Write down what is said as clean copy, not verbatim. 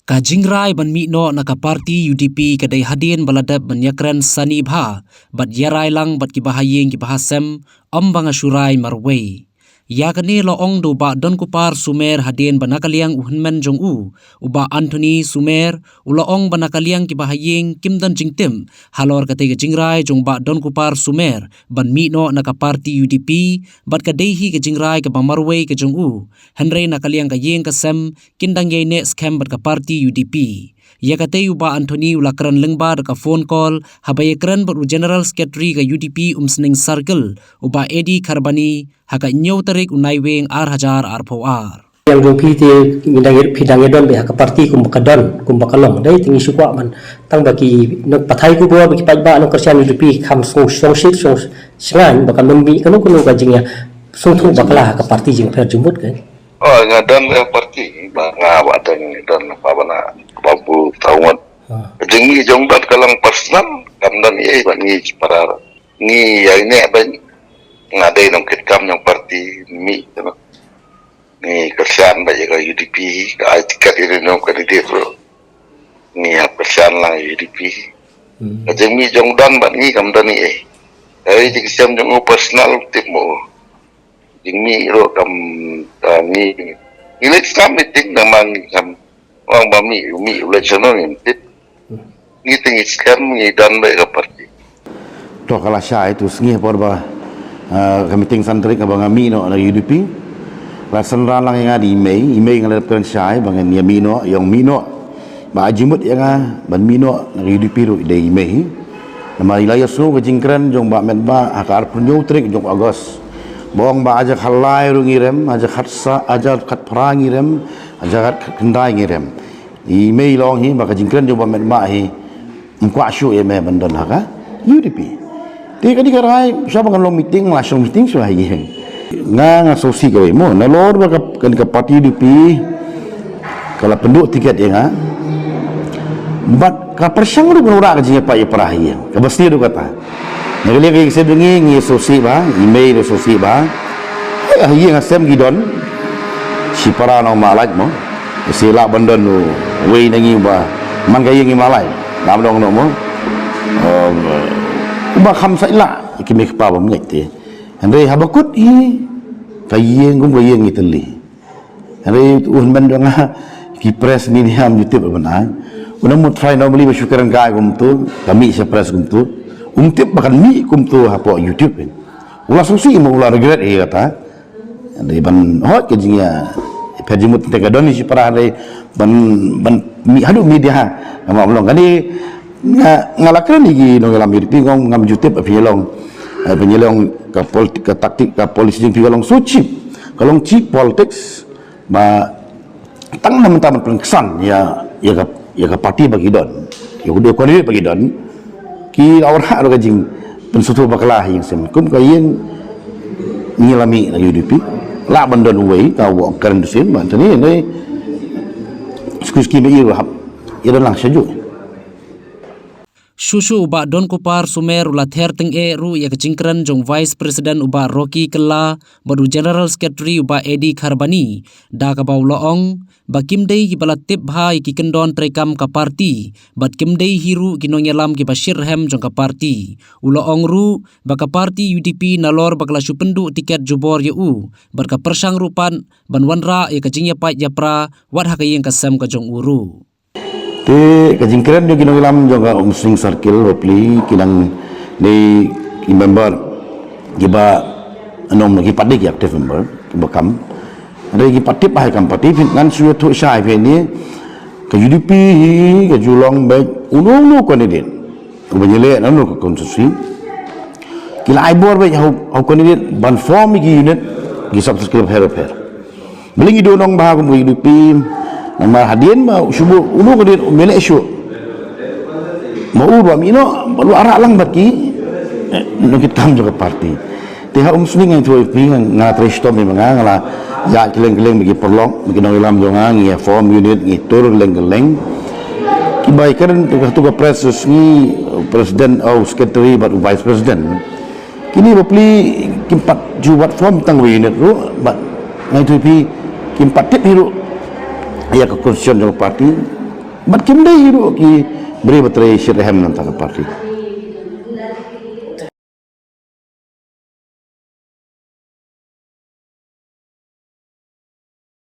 Kajingrai ban mi no naka parti UDP kadai hadin baladap banyakran sani bha bat yarai lang bat kibahayeng kibahasem ombang ashurai marway. Yakani lo ong do ba don kupar Sumer hadin banakaliang uhunmen jong uba Anthony Sumer ulo ong banakaliang kibahayeng kimdan jingtim halor katiga jingrai jong ba don kupar Sumer ban mi no naka parti UDP bat kadehi ke jingrai ke bamarway ke jong Henry nakaliang kayeng kasem kindang yay ne scam bat ka parti UDP. Yakate uba Anthony ulakran lengba ka phone call habayakran bat General Secretary ka UDP umsning circle uba Eddie Kharbani haka nyau tarik unaiweng R1000 R4R. Yang jumpi pidang edon be haka parti kumbakadon kumbakalong dai tingi sukwa man tang bagi nak pathai ku bawa bagi pajba anu kersian UDP kham song shit song sengan bakal membi kanu gajingnya song thu bakala haka parti jing fer jumut kan. Oh, ngadan parti banga wadan dan pabana babu tawon. Jengi jongbat kalang personal kamdan ye bangi para ni ya ini ban ngadai nang kitkam yang parti mi ni kersian ba jaga UDP ka tiket ini nang kandidat ni kersian lang UDP. Jengi jongdan bangi kamdan ye. Dari jeng jong personal timo. Ini ro kam ni next time meeting naman kam orang bami umi election ni tinggi sekarang ni dan baik parti. Toh kalau saya itu sengih porba meeting santri ke bang Ami no dari UDP. Lasan ralang yang ada email yang lepkan saya bang Ami no yang Mino ba ajimut yang ban Mino dari UDP ro dari email. Nama wilayah semua kejingkran jong ba medba akar penyutrik jong Agos. Bawang ba aja halai rungirem, aja khatsa, aja khat perangirem, aja khat kendai ngirem. Email long hi ba kajingkran jo ba met ma hi. Mkwa syu eme bandan haka UDP. Ti kadi karai siapa kan long meeting langsung meeting sudah hi. Nga sosi kau mo na lor ba kan ka parti UDP. Kalau penduk tiket ya nga. Bat ka persang ru benura ka jinga pa ya perahi. Ka basti do kata. Nagli kay saya dengi ngi sosi ba email sosi ba yang asem gidon si para no malaj mo sila bandan no we nangi ba man kay ngi malaj dam dong no mo ba kham sai la kimi pa ba ngiti andre habakut i kayeng gum kayeng itali andre un bandang ki press ni ham youtube ba una mo try normally ba syukuran ga gum tu kami sa press gum tu tip bahkan mi tu apa YouTube kan. Ulah susi mau ulah regret kata. Dari ban hot ke jingia perjimut tega doni si para dari ban mi hadu media ngam long kani ngalakran lagi no dalam UDP ngam YouTube penyelong ke politik ke taktik ke polisi jeung long suci. Kalau cheap politics ba tang mentah kesan ya ke parti bagi don. Ya udah kandidat bagi don. Ki awrak ro kajing pensutu bakalah yang sem kum kayen ngilami lagi UDP la bandon way ka wa kan dusin ban tani ne skuski me iro hab iro lang saju Shushu uba don kupar Sumer ula ther teng ru ya kejingkran jong Vice President uba Rocky Kella badu General Secretary uba Eddie Kharbani da ka baw loong ba kimdei ki balatip bhai ki kendon trekam ka parti bat kimdei hiru kinonyelam ki Bashir Hem jong ka parti uloong ru ba ka parti UDP nalor bakla supendu tiket jubor yu bar ka persang rupan banwanra ya kejingya pai japra wat hakayeng kasam ka jong uru. Te kajingkran jo kinong ilam jo ka umsing circle hopefully kinang ni member giba anom gi padik active member bakam ada gi patip hai kam patip ngan suyo thu sai phe ni ka UDP ka julong baik uno kandidat ubanyele nanu ka konstitusi kila ai bor baik hau kandidat ban form gi unit gi subscribe her belingi do nong ba ko UDP nama hadian ma subuh ulu ke dia melek isu mau ba mino baru arak lang baki no kita juga parti teh swing itu pingan ngatra stop memang ngala ya keleng-keleng bagi perlong bagi nong ilam jongang ya form unit ngitur geleng-geleng kibaikan tugas press ni presiden atau secretary baru vice president kini beli kimpat jubat form tang unit ru bat ngai tu pi kimpat tip hiru ya ke konstitusi jong parti Bat kim dai hidup ki beri bateri syirhem nanta ke parti.